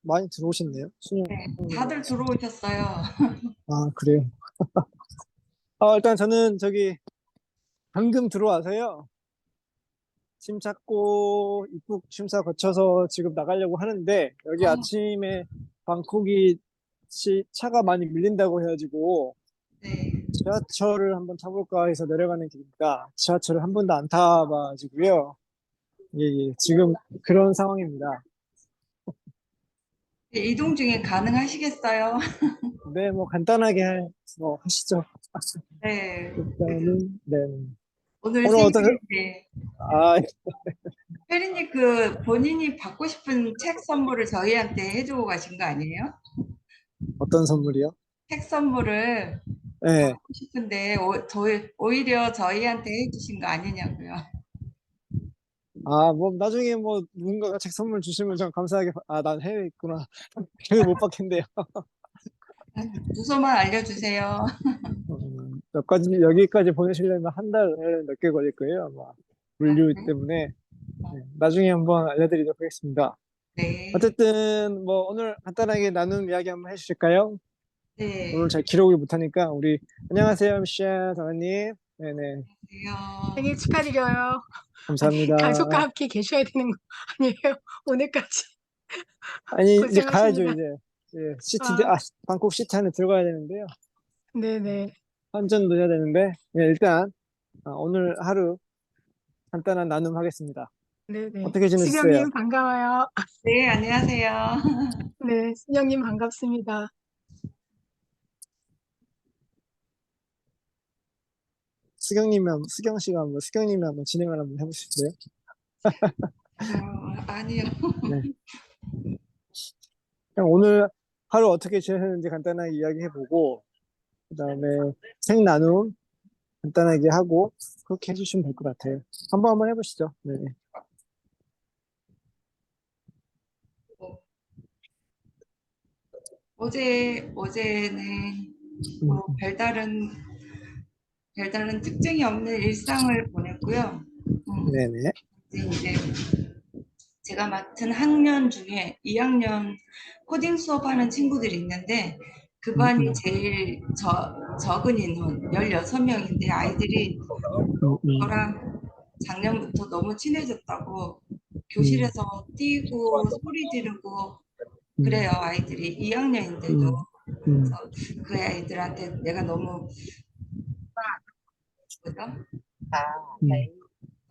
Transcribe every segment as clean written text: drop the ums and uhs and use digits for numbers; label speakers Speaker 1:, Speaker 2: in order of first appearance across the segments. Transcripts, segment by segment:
Speaker 1: 많이 들어오셨네요.
Speaker 2: 네,
Speaker 1: 수녀님
Speaker 2: 다들
Speaker 1: 말씀.
Speaker 2: 들어오셨어요.
Speaker 1: 아, 그래요. 일단 저는 저기 방금 들어와서요. 짐 찾고 입국 심사 거쳐서 지금 나가려고 하는데, 여기
Speaker 2: 아,
Speaker 1: 아침에 방콕이 차가 많이 밀린다고 해가지고,
Speaker 2: 네.
Speaker 1: 지하철을 한번 타볼까 해서 내려가는 길입니다. 지하철을 한 번도 안 타봐가지고요. 예, 예. 지금 그런 상황입니다.
Speaker 2: 네, 이동 중에 가능하시겠어요?
Speaker 1: 네, 뭐 간단하게 하시죠.
Speaker 2: 네.
Speaker 1: 일단은, 네.
Speaker 2: 오늘
Speaker 1: 오늘 어떠세요?
Speaker 2: 생일인데,
Speaker 1: 아,
Speaker 2: 혜린님 그 본인이 받고 싶은 책 선물을 저희한테 해주고 가신 거 아니에요?
Speaker 1: 어떤 선물이요?
Speaker 2: 책 선물을
Speaker 1: 네.
Speaker 2: 받고 싶은데, 오히려 저희한테 해주신 거 아니냐고요.
Speaker 1: 뭐, 나중에 뭐, 누군가가 책 선물 주시면 좀 감사하게, 난 해외에 있구나. 해외 못 받겠네요.
Speaker 2: 주소만 알려주세요.
Speaker 1: 여기까지 보내시려면 한 달 몇 개 걸릴 거예요. 아마. 물류 때문에. 네, 나중에 한번 알려드리도록 하겠습니다.
Speaker 2: 네.
Speaker 1: 어쨌든, 뭐, 오늘 간단하게 나눈 이야기 한번 해주실까요? 오늘
Speaker 2: 네.
Speaker 1: 잘 기록을 못하니까, 안녕하세요, 미셸, 다원님. 네네.
Speaker 2: 안녕하세요.
Speaker 3: 생일 축하드려요. 아니, 가족과
Speaker 1: 감사합니다.
Speaker 3: 함께 계셔야 되는 거 아니에요? 오늘까지
Speaker 1: 아니, 이제 가야죠,
Speaker 3: 고생하십니다.
Speaker 1: 이제. 예,
Speaker 3: 아,
Speaker 1: 방콕 시티 안에 들어가야 되는데요.
Speaker 3: 네네.
Speaker 1: 환전도 해야 되는데, 예, 일단, 오늘 하루 간단한 나눔 하겠습니다.
Speaker 3: 네네.
Speaker 1: 어떻게 지내셨어요?
Speaker 3: 수경님 반가워요.
Speaker 2: 네, 안녕하세요.
Speaker 3: 네, 수경님 반갑습니다.
Speaker 1: 수경님이 한번 진행을 한번 해보실래요?
Speaker 2: 아니요.
Speaker 1: 네. 그냥 오늘 하루 어떻게 지내셨는지 간단하게 이야기해보고, 그 다음에 책 나눔 간단하게 하고, 그렇게 해주시면 될 것 같아요. 한번 해보시죠. 네.
Speaker 2: 어제는
Speaker 1: 음,
Speaker 2: 뭐 별다른 특징이 없는 일상을 보냈고요.
Speaker 1: 네네.
Speaker 2: 이제 제가 맡은 학년 중에 2학년 코딩 수업하는 친구들이 있는데 그
Speaker 1: 음,
Speaker 2: 반이
Speaker 1: 음,
Speaker 2: 제일 적은 인원 16명인데 아이들이
Speaker 1: 음,
Speaker 2: 저랑 작년부터 너무 친해졌다고
Speaker 1: 음,
Speaker 2: 교실에서 뛰고 소리 지르고
Speaker 1: 음,
Speaker 2: 그래요, 아이들이 2학년인데도.
Speaker 1: 음, 음,
Speaker 2: 그래서 그 아이들한테 내가 너무 그죠?
Speaker 1: 음,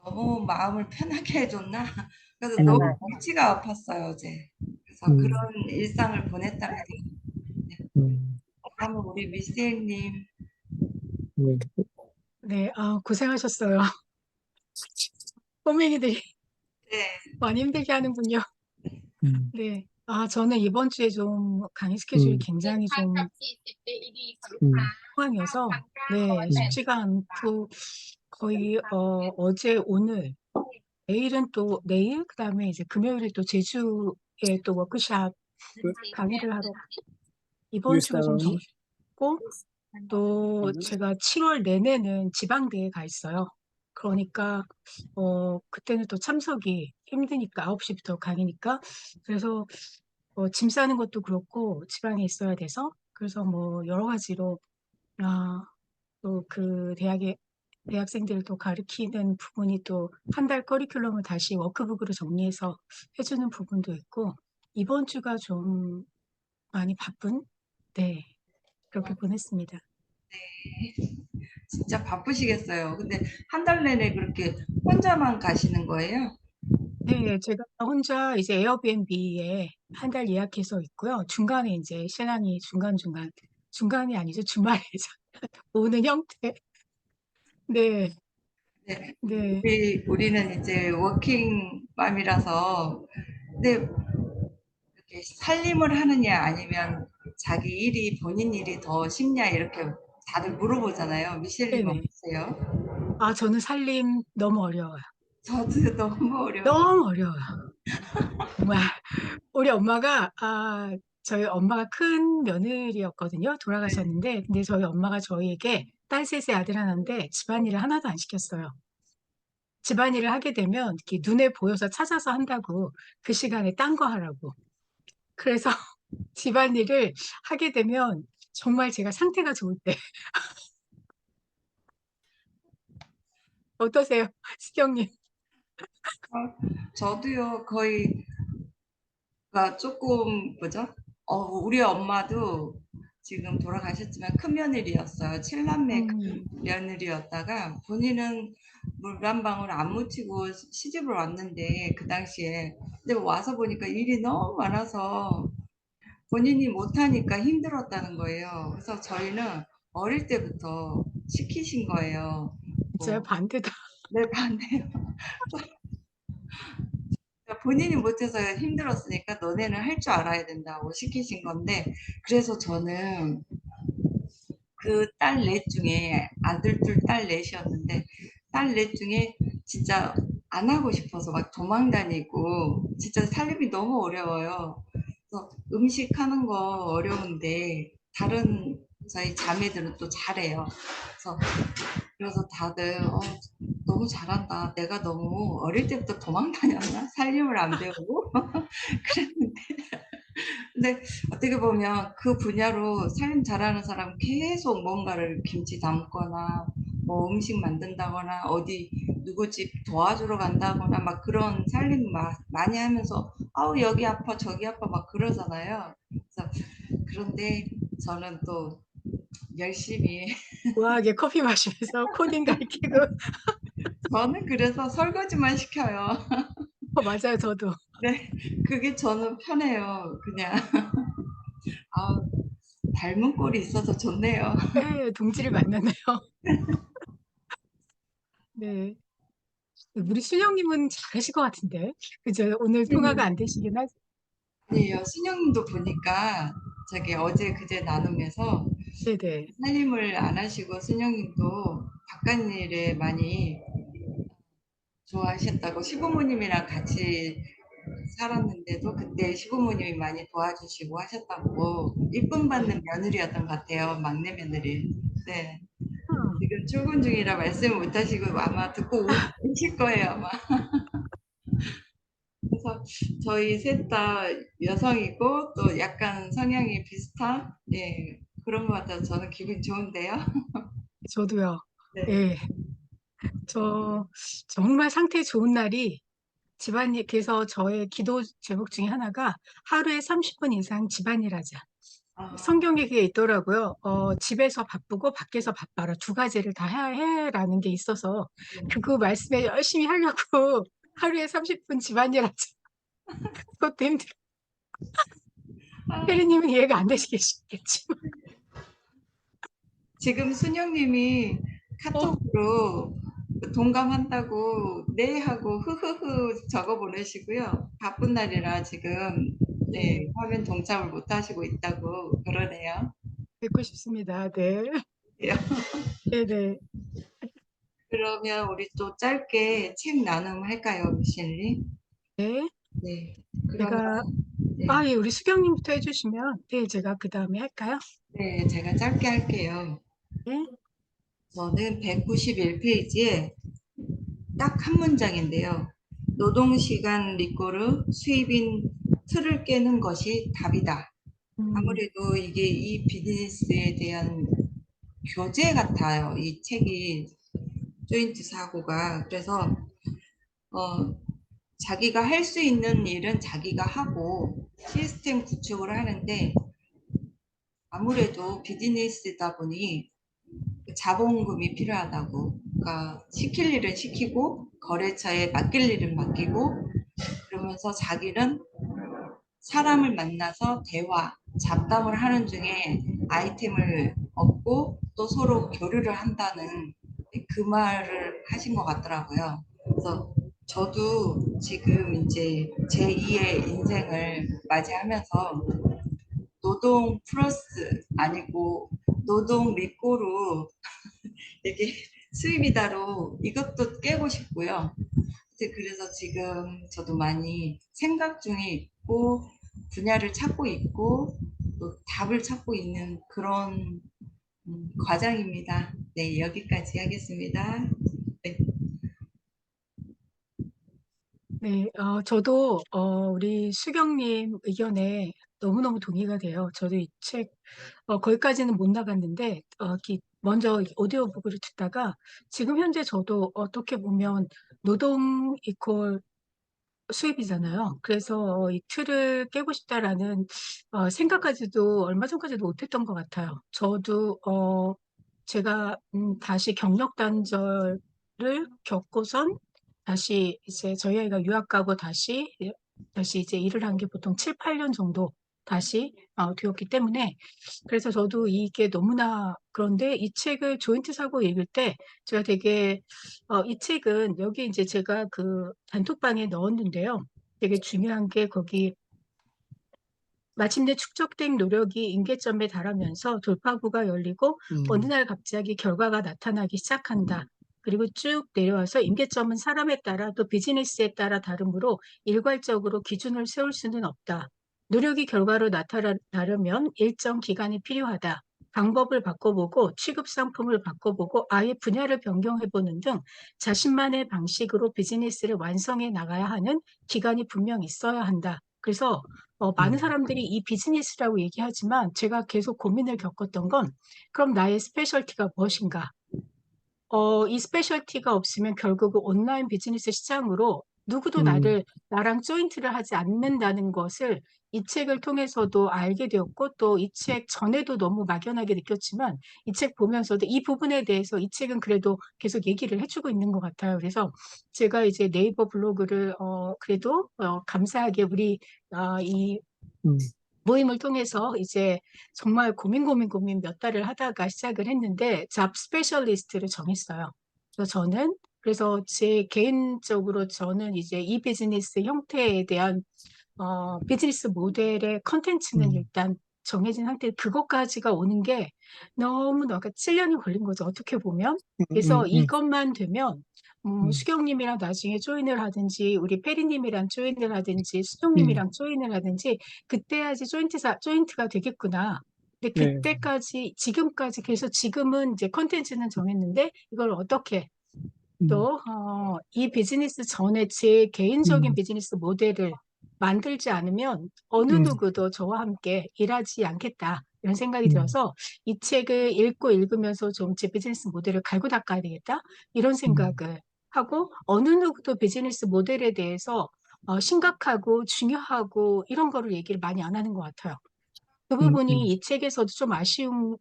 Speaker 2: 너무 마음을 편하게 해줬나? 그래서 너무
Speaker 1: 음,
Speaker 2: 골치가 아팠어요, 어제. 그래서 그런
Speaker 1: 음,
Speaker 2: 일상을 보냈답니다. 네.
Speaker 1: 음,
Speaker 2: 다음은 우리 미셀님.
Speaker 1: 음,
Speaker 3: 네, 고생하셨어요. 꼬맹이들이
Speaker 2: 네,
Speaker 3: 많이 힘들게 하는군요.
Speaker 1: 음,
Speaker 3: 네. 저는 이번 주에 좀 강의 스케줄이
Speaker 1: 음,
Speaker 3: 굉장히 좀
Speaker 1: 음,
Speaker 3: 상황이어서, 네, 쉽지가 않고, 거의, 어제, 오늘, 그다음에 이제 금요일에 또 제주에 또 워크샵 강의를 하러 이번 주가 좀
Speaker 1: 유스타로니?
Speaker 3: 정했고, 또 제가 7월 내내는 지방대에 가 있어요. 그러니까, 그때는 또 참석이 힘드니까, 9시부터 강의니까. 그래서, 짐 싸는 것도 그렇고, 지방에 있어야 돼서, 그래서 뭐, 여러 가지로, 또 그 대학생들도 가르치는 부분이 또 한 달 커리큘럼을 다시 워크북으로 정리해서 해주는 부분도 있고, 이번 주가 좀 많이 바쁜? 네, 그렇게 보냈습니다.
Speaker 2: 진짜 바쁘시겠어요. 근데 한 달 내내 그렇게 혼자만 가시는 거예요?
Speaker 3: 네, 제가 혼자 이제 에어비앤비에 한 달 예약해서 있고요. 중간에 이제 신랑이 중간이 아니죠. 주말에 오는 형태. 네,
Speaker 2: 네,
Speaker 3: 네.
Speaker 2: 우리는 이제 워킹맘이라서, 근데 이렇게 살림을 하느냐 아니면 자기 일이 본인 일이 더 쉽냐 이렇게 다들 물어보잖아요. 미셸님
Speaker 3: 네네.
Speaker 2: 어떠세요?
Speaker 3: 저는 살림 너무 어려워요.
Speaker 2: 저도 너무 어려워요.
Speaker 3: 너무 어려워요. 정말. 우리 엄마가, 저희 엄마가 큰 며느리였거든요. 돌아가셨는데, 근데 저희 엄마가 저희에게 딸 셋의 아들 하나인데 집안일을 하나도 안 시켰어요. 집안일을 하게 되면 이렇게 눈에 보여서 찾아서 한다고 그 시간에 딴 거 하라고. 그래서 집안일을 하게 되면 정말 제가 상태가 좋을 때 어떠세요, 수경님?
Speaker 2: 저도요, 거의, 가 조금, 뭐죠? 우리 엄마도 지금 돌아가셨지만 큰 며느리였어요. 칠남매 큰
Speaker 3: 음,
Speaker 2: 며느리였다가 본인은 물 한 방울 안 묻히고 시집을 왔는데 그 당시에 근데 와서 보니까 일이 너무 많아서 본인이 못하니까 힘들었다는 거예요. 그래서 저희는 어릴 때부터 시키신 거예요.
Speaker 3: 진짜
Speaker 2: 뭐,
Speaker 3: 반대다.
Speaker 2: 네, 반대요. 그러니까 본인이 못해서 힘들었으니까 너네는 할 줄 알아야 된다고 시키신 건데, 그래서 저는 그 딸 넷 중에 아들 둘 딸 넷이었는데 딸 넷 중에 진짜 안 하고 싶어서 막 도망 다니고 진짜 살림이 너무 어려워요. 그래서 음식 하는 거 어려운데 다른 저희 자매들은 또 잘해요. 그래서 다들 너무 잘한다. 내가 너무 어릴 때부터 도망 다녔나? 살림을 안 배우고 그랬는데 근데 어떻게 보면 그 분야로 살림 잘하는 사람 계속 뭔가를 김치 담거나 뭐 음식 만든다거나 어디 누구 집 도와주러 간다거나 막 그런 살림 많이 하면서 아우 여기 아파 저기 아파 막 그러잖아요. 그래서 그런데 저는 또 열심히
Speaker 3: 우아하게 커피 마시면서 코딩 가르치고.
Speaker 2: 저는 그래서 설거지만 시켜요.
Speaker 3: 맞아요, 저도.
Speaker 2: 네, 그게 저는 편해요. 그냥 아 닮은 꼴이 있어서 좋네요.
Speaker 3: 네, 동지를 만났네요. 네. 우리 수영님은 잘하실 것 같은데. 그죠? 오늘 통화가 안 되시긴 하죠.
Speaker 2: 아니에요. 순영님도 보니까 저기 어제 그제 나눔에서
Speaker 3: 네네.
Speaker 2: 살림을 안 하시고 순영님도 바깥일에 많이 좋아하셨다고 시부모님이랑 같이 살았는데도 그때 시부모님이 많이 도와주시고 하셨다고 이쁨 받는 며느리였던 것 같아요. 막내 며느리. 네.
Speaker 3: 음,
Speaker 2: 지금 출근 중이라 말씀을 못 하시고 아마 듣고 우실 거예요, 아마. 그래서 저희 셋 다 여성이고 또 약간 성향이 비슷한 예, 그런 것 같아서 저는 기분이 좋은데요.
Speaker 3: 저도요.
Speaker 2: 네.
Speaker 3: 예. 저 정말 상태 좋은 날이 집안일, 그래서 저의 기도 제목 중에 하나가 하루에 30분 이상 집안일 하자.
Speaker 2: 아,
Speaker 3: 성경에 그게 있더라고요. 집에서 바쁘고 밖에서 바빠라. 두 가지를 다 해야 해라는 게 있어서 그거 말씀에 열심히 하려고 하루에 30분 집안일 하자. 그것도 힘들어.
Speaker 2: 아,
Speaker 3: 혜리님은 이해가 안 되시겠지만.
Speaker 2: 지금 순영님이
Speaker 3: 어,
Speaker 2: 카톡으로 동감한다고 네 하고 흐흐흐 적어 보내시고요. 바쁜 날이라 지금 네,
Speaker 3: 네.
Speaker 2: 화면 동참을 못 하시고 있다고 그러네요.
Speaker 3: 뵙고 싶습니다. 네. 네네.
Speaker 2: 그러면 우리 또 짧게 책 나눔 할까요, 미셸리?
Speaker 3: 네.
Speaker 2: 네. 그러면
Speaker 3: 제가,
Speaker 2: 네.
Speaker 3: 예, 우리 수경님부터 해주시면, 네, 제가 그 다음에 할까요?
Speaker 2: 네, 제가 짧게 할게요.
Speaker 3: 네.
Speaker 2: 저는 191페이지에 딱 한 문장인데요. 노동시간 리꼬르 수입인 틀을 깨는 것이 답이다.
Speaker 3: 음,
Speaker 2: 아무래도 이게 이 비즈니스에 대한 교재 같아요. 이 책이 조인트 사고가. 그래서 어, 자기가 할 수 있는 일은 자기가 하고 시스템 구축을 하는데 아무래도 비즈니스다 보니 자본금이 필요하다고. 그러니까 시킬 일은 시키고 거래처에 맡길 일은 맡기고 그러면서 자기는 사람을 만나서 대화, 잡담을 하는 중에 아이템을 얻고 또 서로 교류를 한다는 그 말을 하신 것 같더라고요. 그래서 저도 지금 이제 제2의 인생을 맞이하면서 노동 플러스 아니고 노동 리꼬로 이게 수입이다로 이것도 깨고 싶고요. 그래서 지금 저도 많이 생각 중에 있고 분야를 찾고 있고 또 답을 찾고 있는 그런 과정입니다. 네, 여기까지 하겠습니다. 네.
Speaker 3: 네, 저도 우리 수경님 의견에 너무너무 동의가 돼요. 저도 이 책, 거기까지는 못 나갔는데, 먼저 오디오북을 듣다가 지금 현재 저도 어떻게 보면 노동 이퀄 수입이잖아요. 그래서 이 틀을 깨고 싶다라는 생각까지도 얼마 전까지도 못했던 것 같아요. 저도 제가 다시 경력 단절을 겪고선 다시 이제 저희 아이가 유학 가고 다시 이제 일을 한 게 보통 7, 8년 정도 다시 되었기 때문에 그래서 저도 이게 너무나 그런데 이 책을 조인트 사고 읽을 때 제가 되게 이 책은 여기 이제 제가 그 단톡방에 넣었는데요. 되게 중요한 게 거기 마침내 축적된 노력이 임계점에 달하면서 돌파구가 열리고 어느
Speaker 1: 음,
Speaker 3: 날 갑자기 결과가 나타나기 시작한다. 그리고 쭉 내려와서 임계점은 사람에 따라 또 비즈니스에 따라 다르므로 일괄적으로 기준을 세울 수는 없다. 노력이 결과로 나타나려면 일정 기간이 필요하다. 방법을 바꿔보고 취급 상품을 바꿔보고 아예 분야를 변경해보는 등 자신만의 방식으로 비즈니스를 완성해 나가야 하는 기간이 분명 있어야 한다. 그래서 많은
Speaker 1: 음,
Speaker 3: 사람들이 이 비즈니스라고 얘기하지만 제가 계속 고민을 겪었던 건 그럼 나의 스페셜티가 무엇인가? 이 스페셜티가 없으면 결국은 온라인 비즈니스 시장으로 누구도
Speaker 1: 음,
Speaker 3: 나랑 조인트를 하지 않는다는 것을 이 책을 통해서도 알게 되었고 또 이 책 전에도 너무 막연하게 느꼈지만 이 책 보면서도 이 부분에 대해서 이 책은 그래도 계속 얘기를 해주고 있는 것 같아요. 그래서 제가 이제 네이버 블로그를 그래도 감사하게 우리 이
Speaker 1: 음,
Speaker 3: 모임을 통해서 이제 정말 고민 몇 달을 하다가 시작을 했는데 잡 스페셜리스트를 정했어요. 그래서 제 개인적으로 저는 이제 이 비즈니스 형태에 대한 비즈니스 모델의 컨텐츠는
Speaker 1: 음,
Speaker 3: 일단 정해진 상태 그것까지가 오는 게 너무나 그러니까 7년이 걸린 거죠. 어떻게 보면. 그래서
Speaker 1: 음.
Speaker 3: 이것만 되면
Speaker 1: 음,
Speaker 3: 수경님이랑 나중에 조인을 하든지 우리 페리님이랑 조인을 하든지
Speaker 1: 음,
Speaker 3: 수경님이랑 조인을 하든지 그때야지 조인트가 되겠구나. 근데
Speaker 1: 네.
Speaker 3: 그때까지 지금까지 그래서 지금은 이제 컨텐츠는 정했는데 이걸 어떻게
Speaker 1: 음,
Speaker 3: 또 이 비즈니스 전에 제 개인적인
Speaker 1: 음,
Speaker 3: 비즈니스 모델을 만들지 않으면 어느
Speaker 1: 음,
Speaker 3: 누구도 저와 함께 일하지 않겠다. 이런 생각이
Speaker 1: 음,
Speaker 3: 들어서 이 책을 읽으면서 좀 제 비즈니스 모델을 갈고 닦아야 되겠다. 이런
Speaker 1: 음,
Speaker 3: 생각을 하고 어느 누구도 비즈니스 모델에 대해서 심각하고 중요하고 이런 거를 얘기를 많이 안 하는 것 같아요. 그
Speaker 1: 음,
Speaker 3: 부분이
Speaker 1: 음,
Speaker 3: 이 책에서도 좀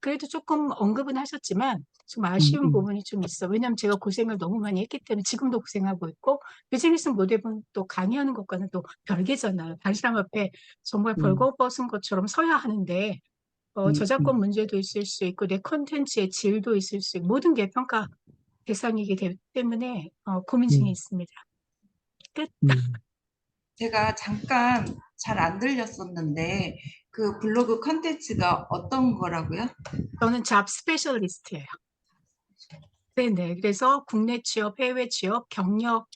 Speaker 3: 그래도 조금 언급은 하셨지만, 좀
Speaker 1: 음,
Speaker 3: 아쉬운 부분이 좀 있어. 왜냐면 제가 고생을 너무 많이 했기 때문에 지금도 고생하고 있고, 비즈니스 모델은 또 강의하는 것과는 또 별개잖아요. 다른 사람 앞에 정말
Speaker 1: 음,
Speaker 3: 벌거벗은 것처럼 서야 하는데,
Speaker 1: 음,
Speaker 3: 저작권 문제도 있을 수 있고, 내 컨텐츠의 질도 있을 수 있고, 모든 게 평가 대상이기 때문에, 고민 중에
Speaker 1: 음,
Speaker 3: 있습니다. 끝.
Speaker 1: 음.
Speaker 2: 제가 잠깐 잘 안 들렸었는데 그 블로그 컨텐츠가 어떤 거라고요?
Speaker 3: 저는 잡 스페셜리스트예요. 네네. 그래서 국내 취업, 해외 취업, 경력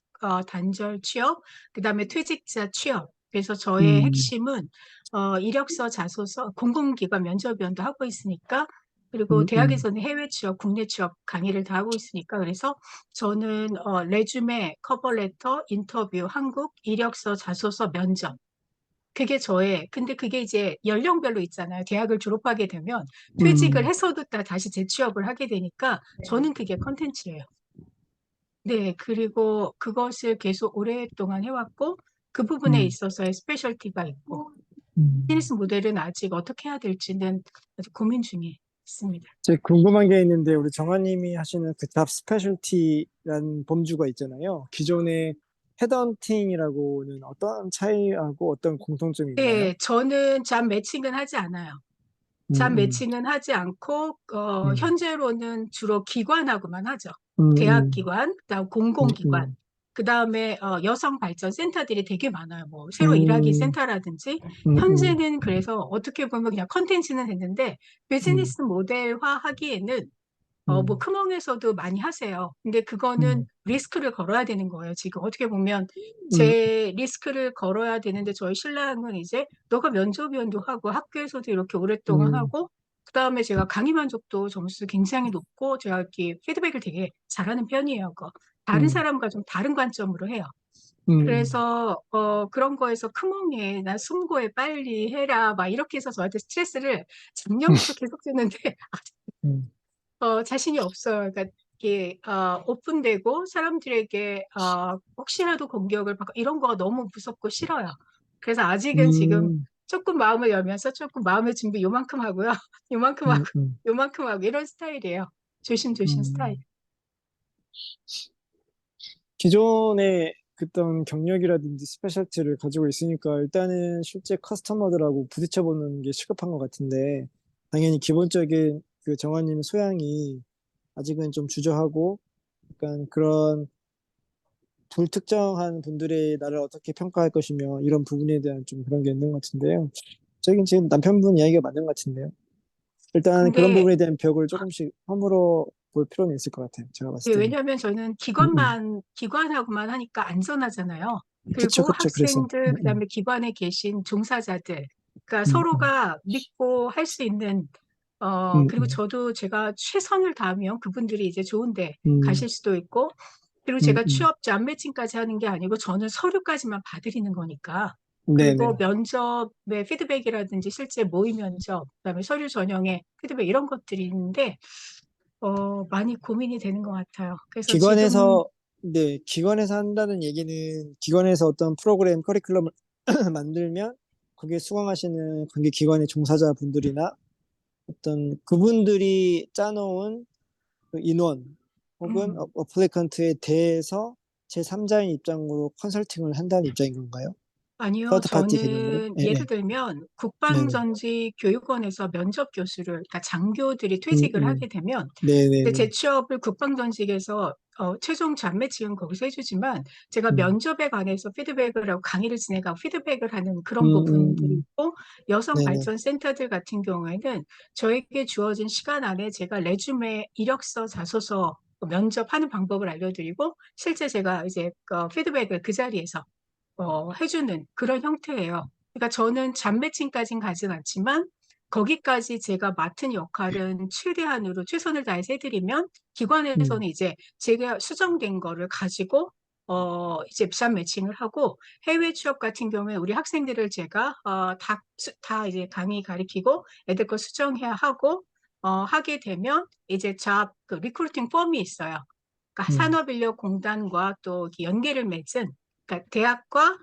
Speaker 3: 단절 취업, 그다음에 퇴직자 취업. 그래서 저의
Speaker 1: 음,
Speaker 3: 핵심은 이력서, 자소서, 공공기관 면접위원도 하고 있으니까 그리고
Speaker 1: 음, 음,
Speaker 3: 대학에서는 해외 취업, 국내 취업 강의를 다 하고 있으니까 그래서 저는 레주메, 커버레터, 인터뷰, 한국, 이력서, 자소서, 면접. 근데 그게 이제 연령별로 있잖아요. 대학을 졸업하게 되면 퇴직을
Speaker 1: 음,
Speaker 3: 해서도 다시 재취업을 하게 되니까 저는 그게 컨텐츠예요. 네, 그리고 그것을 계속 오랫동안 해왔고 그 부분에
Speaker 1: 음,
Speaker 3: 있어서의 스페셜티가 있고
Speaker 1: 음.
Speaker 3: 비즈니스 모델은 아직 어떻게 해야 될지는 아직 고민 중에 있습니다.
Speaker 1: 제가 궁금한 게 있는데, 우리 정아님이 하시는 그 잡 스페셜티라는 범주가 있잖아요. 기존의 헤드헌팅이라고는 어떤 차이하고 어떤 공통점이 있나요?
Speaker 3: 네, 저는 잡 매칭은 하지 않아요. 잡
Speaker 1: 음,
Speaker 3: 매칭은 하지 않고
Speaker 1: 음,
Speaker 3: 현재로는 주로 기관하고만 하죠. 대학
Speaker 1: 음,
Speaker 3: 기관, 그다음
Speaker 1: 음,
Speaker 3: 공공기관,
Speaker 1: 음,
Speaker 3: 그다음에 여성 발전 센터들이 되게 많아요. 뭐 새로 일하기
Speaker 1: 음,
Speaker 3: 센터라든지
Speaker 1: 음, 음,
Speaker 3: 현재는 그래서 어떻게 보면 그냥 컨텐츠는 됐는데
Speaker 1: 음,
Speaker 3: 비즈니스 모델화 하기에는 뭐
Speaker 1: 음,
Speaker 3: 크몽에서도 많이 하세요. 근데 그거는
Speaker 1: 음,
Speaker 3: 리스크를 걸어야 되는 거예요. 지금 어떻게 보면
Speaker 1: 음,
Speaker 3: 제 리스크를 걸어야 되는데 저희 신랑은 이제 너가 면접위원도 하고 학교에서도 이렇게 오랫동안
Speaker 1: 음,
Speaker 3: 하고 그다음에 제가 강의 만족도 점수 굉장히 높고 제가 이렇게 피드백을 되게 잘하는 편이에요. 다른
Speaker 1: 음,
Speaker 3: 사람과 좀 다른 관점으로 해요.
Speaker 1: 음,
Speaker 3: 그래서 그런 거에서 크멍해. 나 숨고해 빨리 해라. 막 이렇게 해서 저한테 스트레스를 작년부터 계속 주는데
Speaker 1: 음,
Speaker 3: 자신이 없어요. 그러니까 이게 오픈되고 사람들에게 혹시라도 공격을 받고 이런 거가 너무 무섭고 싫어요. 그래서 아직은 지금
Speaker 1: 음,
Speaker 3: 조금 마음을 열면서 조금 마음의 준비 요만큼 하고요. 요만큼 하고
Speaker 1: 음, 음,
Speaker 3: 요만큼 하고 이런 스타일이에요. 조심조심 스타일.
Speaker 1: 음. 기존에 그떤 경력이라든지 스페셜티를 가지고 있으니까 일단은 실제 커스터머들하고 부딪혀보는 게 시급한 것 같은데 당연히 기본적인 그 정화님 소양이 아직은 좀 주저하고 약간 그런 불특정한 분들의 나를 어떻게 평가할 것이며 이런 부분에 대한 좀 그런 게 있는 것 같은데요. 저긴 지금 남편분 이야기가 맞는 것 같은데요. 일단 그런
Speaker 3: 근데
Speaker 1: 부분에 대한 벽을 조금씩 허물어 볼 필요는 있을 것 같아요. 제가 봤을 때는.
Speaker 3: 왜냐하면 저는
Speaker 1: 음, 음.
Speaker 3: 기관하고만 하니까 안전하잖아요.
Speaker 1: 그쵸,
Speaker 3: 그리고
Speaker 1: 그쵸. 그래서.
Speaker 3: 학생들, 그다음에 기관에 계신 종사자들, 그러니까
Speaker 1: 음, 음,
Speaker 3: 서로가 믿고 할 수 있는,
Speaker 1: 음,
Speaker 3: 그리고 저도 제가 최선을 다하면 그분들이 이제 좋은데
Speaker 1: 음,
Speaker 3: 가실 수도 있고, 그리고
Speaker 1: 음,
Speaker 3: 제가 취업 잡 매칭까지 하는 게 아니고 저는 서류까지만 봐드리는 거니까. 그리고
Speaker 1: 네네.
Speaker 3: 면접의 피드백이라든지 실제 모의 면접, 그다음에 서류 전형의 피드백 이런 것들이 있는데, 많이 고민이 되는 것 같아요. 그래서 지금,
Speaker 1: 기관에서, 네, 기관에서 한다는 얘기는 기관에서 어떤 프로그램, 커리큘럼을 만들면 거기에 수강하시는 관계 기관의 종사자분들이나 어떤 그분들이 짜놓은 그 인원 혹은
Speaker 3: 음,
Speaker 1: 어플리컨트에 대해서 제3자인 입장으로 컨설팅을 한다는 입장인 건가요?
Speaker 3: 아니요,
Speaker 1: 서드 파티 개념으로?
Speaker 3: 저는
Speaker 1: 네,
Speaker 3: 예를
Speaker 1: 네,
Speaker 3: 들면
Speaker 1: 네네.
Speaker 3: 국방전지 교육원에서 면접 교수를, 그러니까 장교들이
Speaker 1: 음,
Speaker 3: 퇴직을 하게 되면, 근데 제
Speaker 1: 네네네.
Speaker 3: 취업을 국방전직에서 최종 잡매칭은 거기서 해주지만, 제가
Speaker 1: 음,
Speaker 3: 면접에 관해서 피드백을 하고 강의를 진행하고 피드백을 하는
Speaker 1: 음,
Speaker 3: 그런 부분들이
Speaker 1: 음.
Speaker 3: 있고,
Speaker 1: 네네.
Speaker 3: 여성발전센터들 같은 경우에는 저에게 주어진 시간 안에 제가 레주메, 이력서, 자소서, 면접하는 방법을 알려드리고, 실제 제가 이제 피드백을 그 자리에서 해주는 그런 형태예요. 그러니까 저는 잠매칭까지는 가진 않지만 거기까지 제가 맡은 역할은 최대한으로 최선을 다해서 해드리면 기관에서는
Speaker 1: 음,
Speaker 3: 이제 제가 수정된 거를 가지고 이제 잠매칭을 하고 해외 취업 같은 경우에 우리 학생들을 제가 다 이제 강의 가리키고 애들 거 수정해야 하고 하게 되면 이제 그 리크루팅 펌이 있어요. 그러니까
Speaker 1: 음,
Speaker 3: 산업인력공단과 또 이렇게 연계를 맺은 그러니까 대학과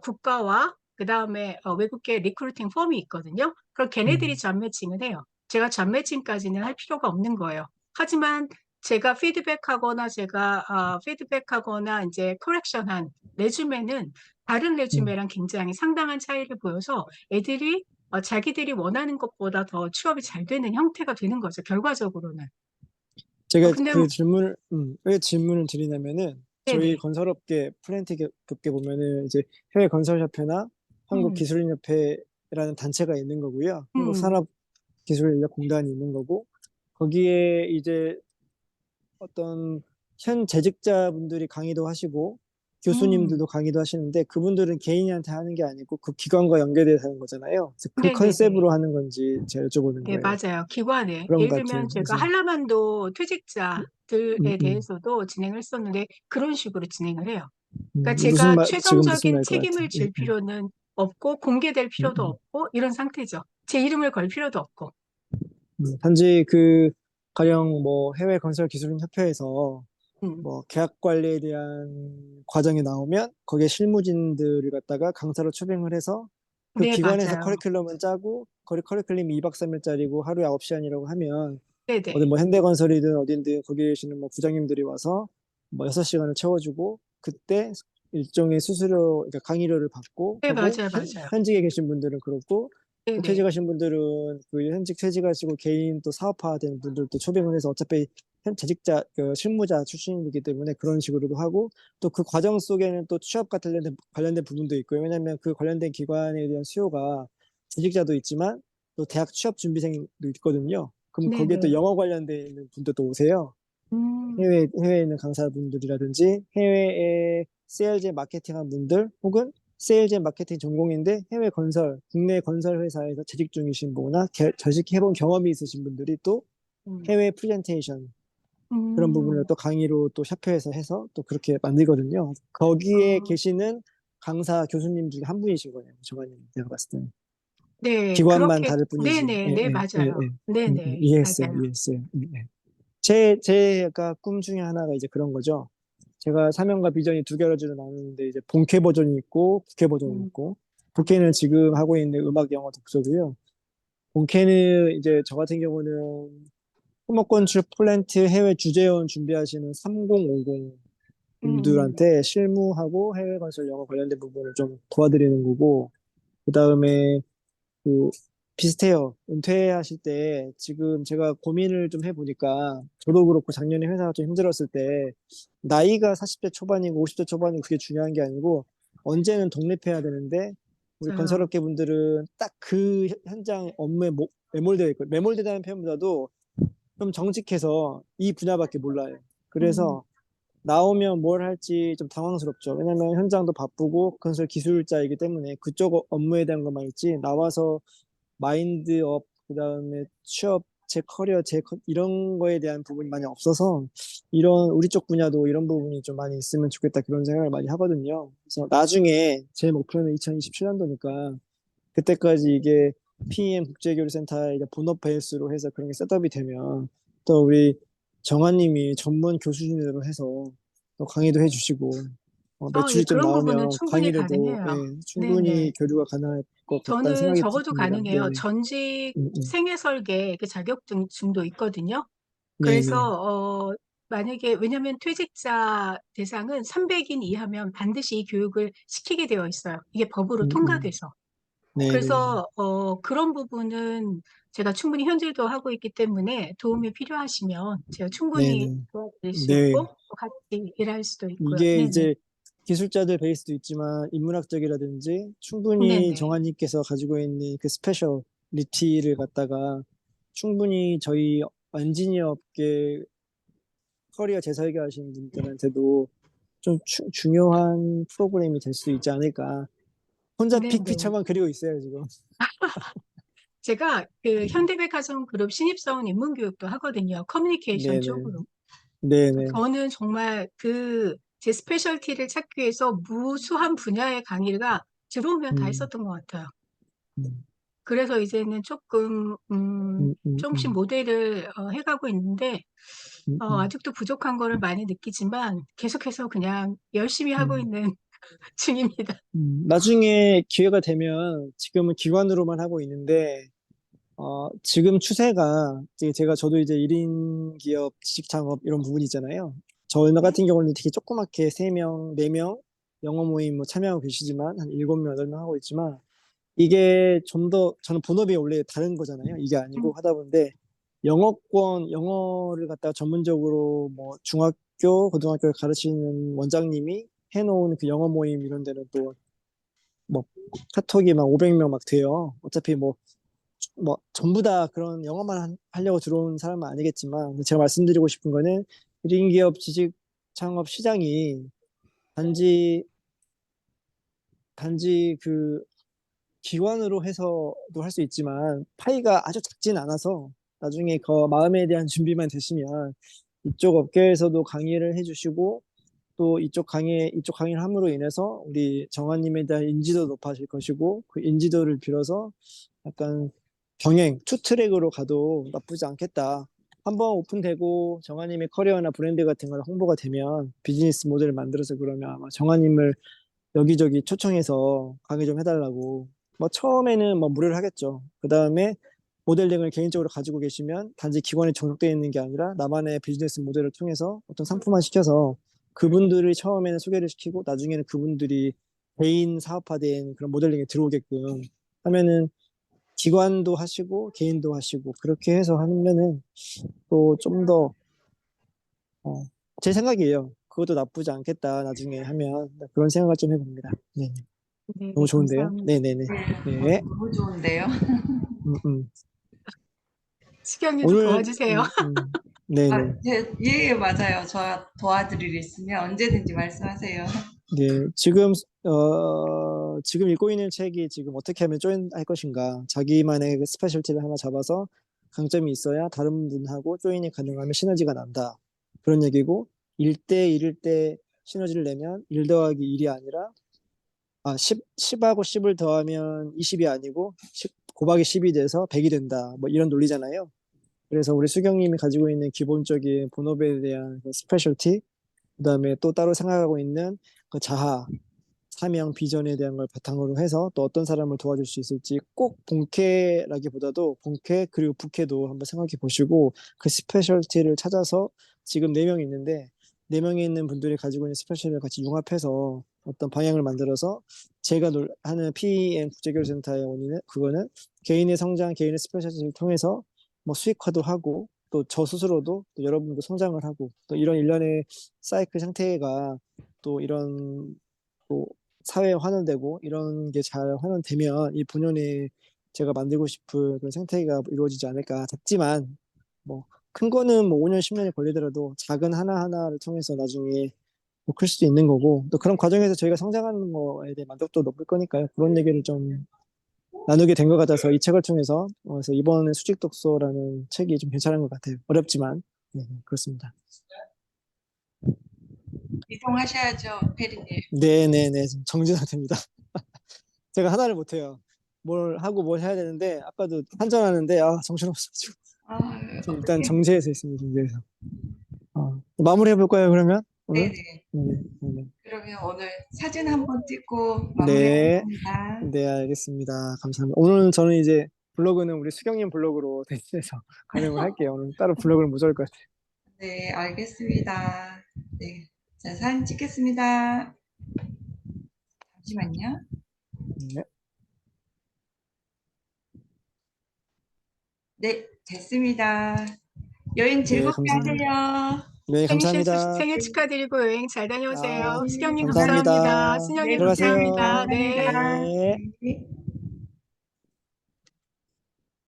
Speaker 3: 국가와 그다음에 외국계 리크루팅 펌이 있거든요. 그럼 걔네들이
Speaker 1: 음.
Speaker 3: 잡 매칭을 해요. 제가 잡 매칭까지는 할 필요가 없는 거예요. 하지만 제가 피드백하거나 이제 커렉션한 레주메는 다른
Speaker 1: 음.
Speaker 3: 레주메랑 굉장히 상당한 차이를 보여서 애들이 자기들이 원하는 것보다 더 취업이 잘 되는 형태가 되는 거죠. 결과적으로는.
Speaker 1: 제가
Speaker 3: 근데
Speaker 1: 그 질문을, 왜 질문을 드리냐면은, 저희
Speaker 3: 네네.
Speaker 1: 건설업계, 플랜트 업계 보면은, 이제 해외 건설협회나
Speaker 3: 음,
Speaker 1: 한국기술인협회라는 단체가 있는 거고요.
Speaker 3: 음,
Speaker 1: 한국산업기술인력공단이 있는 거고, 거기에 이제 어떤 현 재직자분들이 강의도 하시고,
Speaker 3: 음.
Speaker 1: 교수님들도 강의도 하시는데, 그분들은 개인한테 하는 게 아니고, 그 기관과 연계돼서 하는 거잖아요. 그래서 그
Speaker 3: 네네네.
Speaker 1: 컨셉으로 하는 건지 제가 여쭤보는
Speaker 3: 네,
Speaker 1: 거예요.
Speaker 3: 맞아요. 기관에.
Speaker 1: 그런
Speaker 3: 예를
Speaker 1: 것 같아요.
Speaker 3: 들면 제가
Speaker 1: 그래서,
Speaker 3: 한라만도
Speaker 1: 음,
Speaker 3: 퇴직자들에
Speaker 1: 음,
Speaker 3: 대해서도 진행을 했었는데 그런 식으로 진행을 해요. 그러니까 제가
Speaker 1: 지금 무슨
Speaker 3: 최종적인
Speaker 1: 말일 것 같아.
Speaker 3: 책임을 질 필요는 없고 공개될
Speaker 1: 음,
Speaker 3: 필요도
Speaker 1: 음,
Speaker 3: 없고 이런 상태죠. 제 이름을 걸 필요도 없고.
Speaker 1: 단지 그 가령 뭐 해외 건설 기술인 협회에서
Speaker 3: 음.
Speaker 1: 뭐 계약 관리에 대한 과정이 나오면 거기에 실무진들을 갖다가 강사로 초빙을 해서 그
Speaker 3: 네,
Speaker 1: 기관에서
Speaker 3: 맞아요.
Speaker 1: 커리큘럼을 짜고 커리큘럼이 2박 3일짜리고 하루에 9시간이라고 하면 어디
Speaker 3: 네네.
Speaker 1: 뭐 현대건설이든 어딘든 거기 계시는 뭐 부장님들이 와서 뭐 6시간을 채워주고 그때 일종의 수수료, 그러니까 강의료를 받고
Speaker 3: 네,
Speaker 1: 하고
Speaker 3: 맞아요. 맞아요.
Speaker 1: 현직에 계신 분들은 그렇고 또
Speaker 3: 네네.
Speaker 1: 퇴직하신 분들은 그 현직 퇴직하시고 개인 또 사업화된 분들도 초빙을 해서 어차피 재직자, 그 실무자 출신이기 때문에 그런 식으로도 하고 또 그 과정 속에는 또 취업과 관련된 부분도 있고요. 왜냐하면 그 관련된 기관에 대한 수요가 재직자도 있지만 또 대학 취업 준비생도 있거든요. 그럼 거기에 또
Speaker 3: 네네.
Speaker 1: 영어 관련돼 있는 분들도 오세요.
Speaker 3: 음.
Speaker 1: 해외에 있는 강사분들이라든지 해외에 세일즈 마케팅한 분들 혹은 세일즈 마케팅 전공인데 해외 건설, 국내 건설 회사에서 재직 중이신 분이나 재직해본 경험이 있으신 분들이 또
Speaker 3: 음.
Speaker 1: 해외 프레젠테이션 그런 부분을 또 강의로 또 샤프에서 해서 또 그렇게 만들거든요. 거기에
Speaker 3: 어,
Speaker 1: 계시는 강사 교수님 중에 한 분이신 거예요. 정관님, 제가 봤을 때는.
Speaker 3: 네,
Speaker 1: 기관만
Speaker 3: 그렇게,
Speaker 1: 다를 뿐이지. 예,
Speaker 3: 네네, 네,
Speaker 1: 예, 예,
Speaker 3: 맞아요.
Speaker 1: 예.
Speaker 3: 네네,
Speaker 1: 이해했어요,
Speaker 3: 맞아요.
Speaker 1: 이해했어요. 제가 꿈 중에 하나가 이제 그런 거죠. 제가 사명과 비전이 두 가지로 나누는데 이제 본캐 버전이 있고 국회 버전이
Speaker 3: 음,
Speaker 1: 있고 본캐는 지금 하고 있는 음악 영어 독서고요. 본캐는 이제 저 같은 경우는 토목건축 플랜트 해외 주재원 준비하시는 3050
Speaker 3: 음,
Speaker 1: 분들한테 실무하고 해외 건설 영어 관련된 부분을 좀 도와드리는 거고 그 다음에 그 비슷해요. 은퇴하실 때 지금 제가 고민을 좀 해보니까 저도 그렇고 작년에 회사가 좀 힘들었을 때 나이가 40대 초반이고 50대 초반이고 그게 중요한 게 아니고 언제는 독립해야 되는데 우리
Speaker 3: 맞아요.
Speaker 1: 건설업계 분들은 딱 그 현장 업무에 매몰되어 있고 매몰되다는 표현보다도 좀 정직해서 이 분야밖에 몰라요.
Speaker 3: 음,
Speaker 1: 그래서 나오면 뭘 할지 좀 당황스럽죠. 왜냐면 현장도 바쁘고 건설 기술자이기 때문에 그쪽 업무에 대한 것만 있지 나와서 마인드업, 그다음에 취업, 제 커리어, 이런 거에 대한 부분이 많이 없어서 이런 우리 쪽 분야도 이런 부분이 좀 많이 있으면 좋겠다 그런 생각을 많이 하거든요. 그래서 나중에 제 목표는 2027년도니까 그때까지 이게 PEM 국제교류센터의 이제 본업 베이스로 해서 그런 게 셋업이 되면 또 우리 정환님이 전문 교수진으로 해서 또 강의도 해주시고
Speaker 3: 예,
Speaker 1: 매출이 좀
Speaker 3: 그런 부분은
Speaker 1: 나오면
Speaker 3: 충분히
Speaker 1: 강의로도
Speaker 3: 가능해요.
Speaker 1: 예, 충분히
Speaker 3: 네네.
Speaker 1: 교류가 가능할 것 같다는
Speaker 3: 저는
Speaker 1: 생각이
Speaker 3: 적어도
Speaker 1: 듭니다.
Speaker 3: 가능해요.
Speaker 1: 네네.
Speaker 3: 전직
Speaker 1: 음.
Speaker 3: 생애설계 그 자격증도 있거든요.
Speaker 1: 네네.
Speaker 3: 그래서 만약에 왜냐하면 퇴직자 대상은 300인 이하면 반드시 이 교육을 시키게 되어 있어요. 이게 법으로
Speaker 1: 음.
Speaker 3: 통과돼서.
Speaker 1: 네네.
Speaker 3: 그래서 그런 부분은 제가 충분히 현질도 하고 있기 때문에 도움이 필요하시면 제가 충분히
Speaker 1: 네네.
Speaker 3: 도와드릴 수
Speaker 1: 네.
Speaker 3: 있고 또 같이 일할 수도 있고요.
Speaker 1: 이게
Speaker 3: 네네.
Speaker 1: 이제 기술자들 베이스도 있지만 인문학적이라든지 충분히
Speaker 3: 네네.
Speaker 1: 정한님께서 가지고 있는 그 스페셜리티를 갖다가 충분히 저희 엔지니어 업계 커리어 재설계하시는 분들한테도 좀 중요한 프로그램이 될 수 있지 않을까. 혼자
Speaker 3: 네네.
Speaker 1: 픽피처만 그리고 있어요, 지금.
Speaker 3: 제가 그 현대백화점 그룹 신입사원 입문교육도 하거든요. 커뮤니케이션
Speaker 1: 네네.
Speaker 3: 쪽으로.
Speaker 1: 네네.
Speaker 3: 저는 정말 제 스페셜티를 찾기 위해서 무수한 분야의 강의가 들어오면 다
Speaker 1: 음,
Speaker 3: 했었던 것 같아요.
Speaker 1: 음,
Speaker 3: 그래서 이제는 조금씩
Speaker 1: 음.
Speaker 3: 모델을 해가고 있는데,
Speaker 1: 음.
Speaker 3: 아직도 부족한 거를 많이 느끼지만 계속해서 그냥 열심히 하고
Speaker 1: 음.
Speaker 3: 있는 중입니다.
Speaker 1: 나중에 기회가 되면 지금은 기관으로만 하고 있는데 지금 추세가 이제 저도 이제 1인 기업, 지식 창업 이런 부분이 있잖아요. 저희
Speaker 3: 네?
Speaker 1: 같은 경우는 되게 조그맣게 3명, 4명 영어 모임 뭐 참여하고 계시지만 한 7명, 8명 하고 있지만 이게 좀 더 저는 본업이 원래 다른 거잖아요. 이게 아니고
Speaker 3: 음,
Speaker 1: 하다 보는데 영어를 갖다가 전문적으로 뭐 중학교, 고등학교를 가르치는 원장님이 해놓은 그 영어 모임 이런 데는 또 뭐 카톡이 막 500명 막 돼요. 어차피 뭐 전부 다 그런 영어만 하려고 들어온 사람은 아니겠지만 제가 말씀드리고 싶은 거는 1인 기업 지식 창업 시장이 단지 그 기관으로 해서도 할 수 있지만 파이가 아주 작진 않아서 나중에 그 마음에 대한 준비만 되시면 이쪽 업계에서도 강의를 해주시고 또 이쪽 강의를 함으로 인해서 우리 정아님에 대한 인지도 높아질 것이고 그 인지도를 빌어서 약간 병행, 투트랙으로 가도 나쁘지 않겠다. 한번 오픈되고 정아님의 커리어나 브랜드 같은 걸 홍보가 되면 비즈니스 모델을 만들어서 그러면 아마 정아님을 여기저기 초청해서 강의 좀 해달라고. 뭐 처음에는 뭐 무료를 하겠죠. 그 다음에 모델링을 개인적으로 가지고 계시면 단지 기관에 종속되어 있는 게 아니라 나만의 비즈니스 모델을 통해서 어떤 상품화 시켜서 그분들이 처음에는 소개를 시키고 나중에는 그분들이 개인 사업화된 그런 모델링에 들어오게끔 하면은 기관도 하시고 개인도 하시고 그렇게 해서 하면은 또 좀 더 제 생각이에요. 그것도 나쁘지 않겠다 나중에 하면 그런 생각을 좀 해봅니다. 네.
Speaker 3: 네,
Speaker 1: 너무 좋은데요?
Speaker 3: 감사합니다.
Speaker 1: 네네네. 네.
Speaker 2: 너무 좋은데요.
Speaker 1: 음, 음.
Speaker 3: 시경님도
Speaker 1: 오늘,
Speaker 3: 도와주세요.
Speaker 1: 네네.
Speaker 2: 예, 맞아요. 저 도와드릴 일 있으면 언제든지 말씀하세요.
Speaker 1: 네. 지금 읽고 있는 책이 지금 어떻게 하면 조인할 것인가. 자기만의 그 스페셜티를 하나 잡아서 강점이 있어야 다른 분하고 조인이 가능하면 시너지가 난다. 그런 얘기고 1대 1일 때 시너지를 내면 1 더하기 1이 아니라 10하고 10을 더하면 20이 아니고 10 곱하기 10이 돼서 100이 된다. 뭐 이런 논리잖아요. 그래서 우리 수경님이 가지고 있는 기본적인 본업에 대한 그 스페셜티, 그다음에 또 따로 생각하고 있는 그 자아, 사명, 비전에 대한 걸 바탕으로 해서 또 어떤 사람을 도와줄 수 있을지 꼭 본캐라기보다도 본캐 그리고 부캐도 한번 생각해 보시고 그 스페셜티를 찾아서 지금 4명이 있는데 4명이 있는 분들이 가지고 있는 스페셜을 같이 융합해서 어떤 방향을 만들어서 제가 하는 PEN 국제교류센터의 원인은 그거는 개인의 성장, 개인의 스페셜티를 통해서 뭐 수익화도 하고 또 저 스스로도 또 여러분도 성장을 하고 또 이런 일련의 사이클 상태가 또 이런 또 사회에 환원되고 이런 게 잘 환원되면 이 본연의 제가 만들고 싶은 그런 생태계가 이루어지지 않을까. 작지만 뭐 큰 거는 뭐 5년, 10년이 걸리더라도 작은 하나하나를 통해서 나중에 뭐 클 수도 있는 거고 또 그런 과정에서 저희가 성장하는 거에 대해 만족도 높을 거니까요. 그런 얘기를 좀 나누게 된 것 같아서 이 책을 통해서 그래서 이번에 수직 독서라는 책이 좀 괜찮은 것 같아요. 어렵지만 네, 그렇습니다.
Speaker 2: 이동하셔야죠, 페리님.
Speaker 1: 네네네 정지 상태입니다. 제가 하나를 못해요. 뭘 하고 뭘 해야 되는데 아까도 한전하는데 정신없어가지고
Speaker 2: 아,
Speaker 1: 좀 일단
Speaker 2: 어떡해.
Speaker 1: 정지해서 있습니다. 정지해서. 마무리해 볼까요 그러면 오늘?
Speaker 2: 네네.
Speaker 1: 네, 네,
Speaker 2: 그러면 오늘 사진 한번 찍고
Speaker 1: 네,
Speaker 2: 마무리하겠습니다.
Speaker 1: 네, 알겠습니다. 감사합니다. 오늘은 저는 이제 블로그는 우리 수경님 블로그로 대신해서 가능을 할게요. 오늘 따로 블로그를 못 적을 것 같아요.
Speaker 2: 네, 알겠습니다. 네. 자, 사진 찍겠습니다. 잠시만요.
Speaker 1: 네,
Speaker 2: 네, 됐습니다. 여행
Speaker 1: 네,
Speaker 2: 즐겁게
Speaker 1: 감사합니다.
Speaker 2: 하세요.
Speaker 1: 네,
Speaker 3: 생일,
Speaker 1: 감사합니다.
Speaker 3: 생일 축하드리고 여행 잘 다녀오세요.
Speaker 1: 아,
Speaker 3: 수경님 감사합니다.
Speaker 1: 감사합니다.
Speaker 3: 순영님
Speaker 2: 네, 고생하셨습니다.
Speaker 3: 감사합니다.
Speaker 1: 들어가세요.
Speaker 3: 네.
Speaker 2: 감사합니다.
Speaker 1: 네.
Speaker 2: 네.